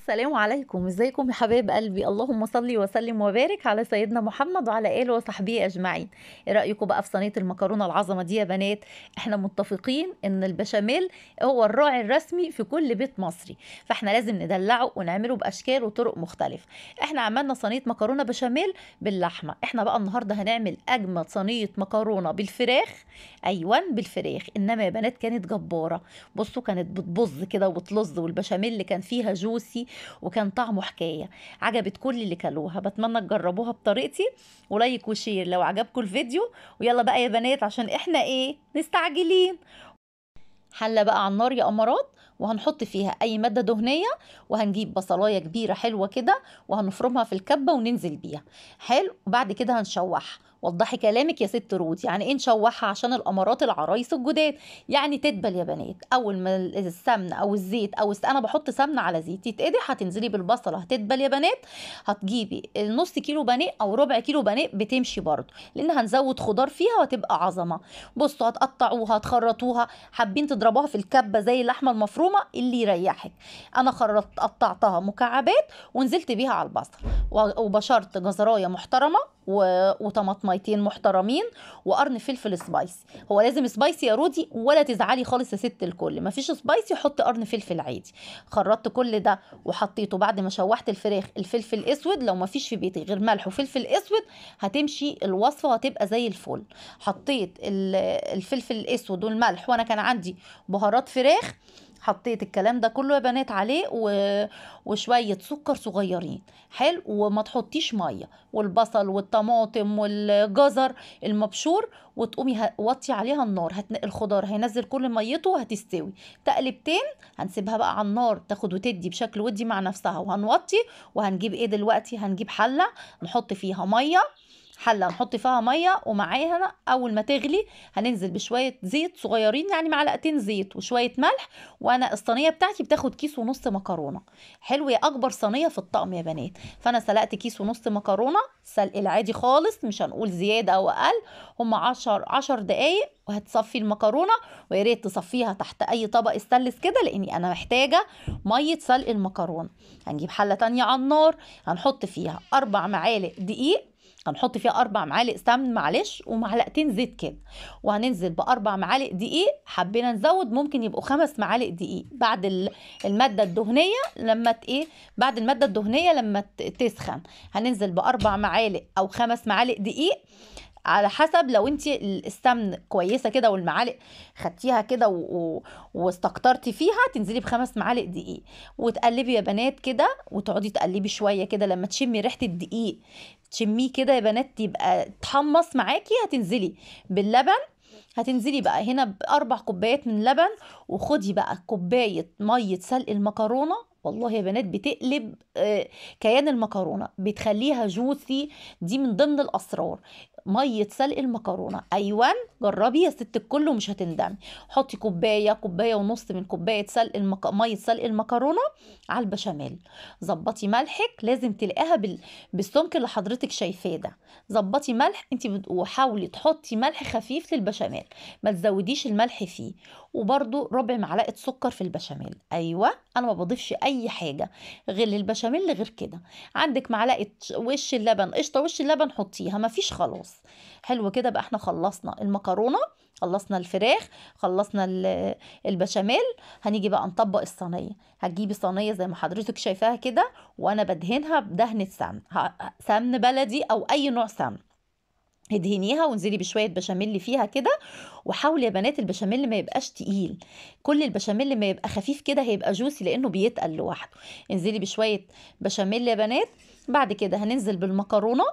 السلام عليكم، ازيكم يا حبايب قلبي؟ اللهم صل وسلم وبارك على سيدنا محمد وعلى اله وصحبه اجمعين. ايه رايكم بقى في صينيه المكرونه العظمه دي يا بنات؟ احنا متفقين ان البشاميل هو الراعي الرسمي في كل بيت مصري، فاحنا لازم ندلعه ونعمله باشكال وطرق مختلفه. احنا عملنا صينيه مكرونه بشاميل باللحمه، احنا بقى النهارده هنعمل اجمد صينيه مكرونه بالفراخ. ايوه بالفراخ، انما يا بنات كانت جباره. بصوا كانت بتبظ كده وبتلظ، والبشاميل اللي كان فيها جوسي وكان طعمه حكايه. عجبت كل اللي كلوها، بتمنى تجربوها بطريقتي. ولايك وشير لو عجبكم الفيديو. ويلا بقى يا بنات عشان احنا مستعجلين. حله بقى على النار يا امارات، وهنحط فيها اي ماده دهنيه، وهنجيب بصلايه كبيره حلوه كده وهنفرمها في الكبه وننزل بيها. حلو، وبعد كده هنشوحها. وضحي كلامك يا ست رودي، يعني ايه نشوحها؟ عشان الامارات العرايس الجداد، يعني تدبل يا بنات. اول ما السمن او الزيت انا بحط سمنه على زيت يتقدح، هتنزلي بالبصله هتدبل يا بنات. هتجيبي النص كيلو بانيه او ربع كيلو بانيه بتمشي برضه، لان هنزود خضار فيها وهتبقى عظمه. بصوا هتقطعوها هتخرطوها، حابين تضربوها في الكبه زي اللحمه المفرومه اللي يريحك. انا قطعتها مكعبات ونزلت بيها على البصل، وبشرت جزرايه محترمه وطماطميتين محترمين وقرن فلفل سبايسي. هو لازم سبايسي يا رودي؟ ولا تزعلي خالص يا ست الكل، مفيش سبايسي حط قرن فلفل عادي. خرطت كل ده وحطيته بعد ما شوحت الفراخ. الفلفل الاسود لو مفيش في بيتي غير ملح وفلفل اسود هتمشي الوصفه وهتبقى زي الفل. حطيت الفلفل الاسود والملح، وانا كان عندي بهارات فراخ. حطيت الكلام ده كله يا بنات عليه وشوية سكر صغيرين. حلو، وما تحطيش مية، والبصل والطماطم والجزر المبشور. وتقومي وطي عليها النار، الخضار هينزل كل ميته وهتستوي تقلبتين. هنسيبها بقى على النار تاخد وتدي بشكل ودي مع نفسها، وهنوطي. وهنجيب دلوقتي؟ هنجيب حلة نحط فيها مية. حله نحط فيها ميه، ومعاها اول ما تغلي هننزل بشويه زيت صغيرين، يعني معلقتين زيت وشويه ملح. وانا الصينيه بتاعتي بتاخد كيس ونص مكرونه. حلو، يا اكبر صينيه في الطقم يا بنات. فانا سلقت كيس ونص مكرونه سلق العادي خالص، مش هنقول زياده او اقل. هم 10 دقايق وهتصفي المكرونه. ويا ريت تصفيها تحت اي طبق استانلس كده، لاني انا محتاجه ميه سلق المكرونه. هنجيب حله تانية على النار، هنحط فيها 4 معالق دقيق. هنحط فيها 4 معالق سمن معلش، ومعلقتين زيت كده. وهننزل ب4 معالق دقيق، حبينا نزود ممكن يبقوا 5 معالق دقيق بعد المادة الدهنية لما بعد المادة الدهنية لما تسخن. هننزل ب4 معالق أو 5 معالق دقيق على حسب. لو انت السمن كويسه كده والمعالق خدتيها كده واستكترتي فيها، تنزلي ب5 معالق دقيق. وتقلبي يا بنات كده، وتقعدي تقلبي شويه كده لما تشمي ريحه الدقيق. تشميه كده يا بنات يبقى تحمص معاكي، هتنزلي باللبن. هتنزلي بقى هنا ب4 كوبايات من لبن. وخدي بقى كوباية مية سلق المكرونة. والله يا بنات بتقلب كيان المكرونة، بتخليها جوسي. دي من ضمن الأسرار، مية سلق المكرونة. أيوان جربي يا ست الكل ومش هتندمي. حطي كوباية ونص من كوباية مية سلق المكرونة على البشاميل. ظبطي ملحك، لازم تلاقيها بالسمك اللي حضرتك شايفاه ده. ظبطي ملح انت وحاولي تحطي ملح خفيف للبشاميل، ما تزوديش الملح فيه. وبرده 1/4 معلقة سكر في البشاميل. ايوه انا ما بضيفش اي حاجه غير للبشاميل غير كده. عندك معلقه وش اللبن قشطه، وش اللبن حطيها، ما فيش خلاص. حلو كده بقى، احنا خلصنا المكرونه، خلصنا الفراخ، خلصنا البشاميل. هنيجي بقى نطبق الصينيه. هتجيبي صينيه زي ما حضرتك شايفاها كده، وانا بدهنها بدهنه سمن، سمن بلدي او اي نوع سمن. ادهنيها وانزلي بشويه بشاميل فيها كده. وحاولي يا بنات البشاميل ما يبقاش تقيل، كل البشاميل ما يبقى خفيف كده هيبقى جوسي لانه بيتقل لوحده. انزلي بشويه بشاميل يا بنات. بعد كده هننزل بالمكرونه.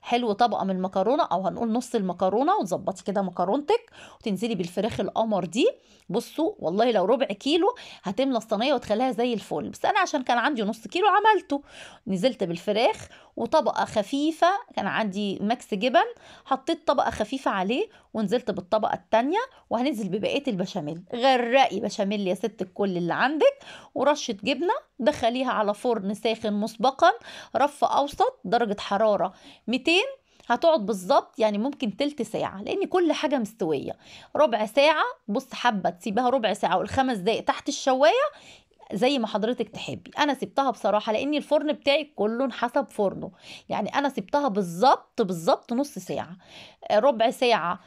حلو، طبقه من المكرونه او هنقول نص المكرونه، وتظبطي كده مكرونتك. وتنزلي بالفراخ القمر دي. بصوا والله لو ربع كيلو هتملى الصينيه وتخليها زي الفل، بس انا عشان كان عندي نص كيلو عملته. نزلت بالفراخ وطبقه خفيفه، كان عندي ماكس جبن، حطيت طبقه خفيفه عليه. ونزلت بالطبقه التانية. وهننزل ببقيه البشاميل. غرقي بشاميل يا ست الكل اللي عندك، ورشه جبنه. دخليها على فرن ساخن مسبقا، رف اوسط درجه حراره 200. هتقعد بالظبط يعني ممكن تلت ساعة، لأن كل حاجة مستوية. ربع ساعة، بص حابة تسيبها ربع ساعة والخمس دقايق تحت الشواية زي ما حضرتك تحبي. انا سبتها بصراحة لان الفرن بتاعي كله حسب فرنه، يعني انا سبتها بالظبط نص ساعة، ربع ساعة.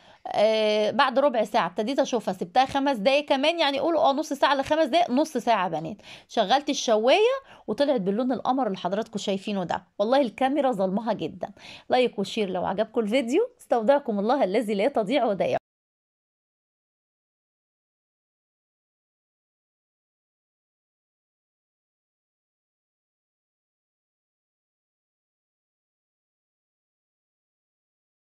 بعد ربع ساعة ابتديت اشوفها، سبتها 5 دقايق كمان، يعني قولوا نص ساعة ل5 دقايق، نص ساعة بنات. شغلت الشواية وطلعت باللون القمر اللي حضراتكم شايفينه ده، والله الكاميرا ظلمها جدا. لايك وشير لو عجبكم الفيديو. استودعكم الله الذي لا تضيع ودائعه.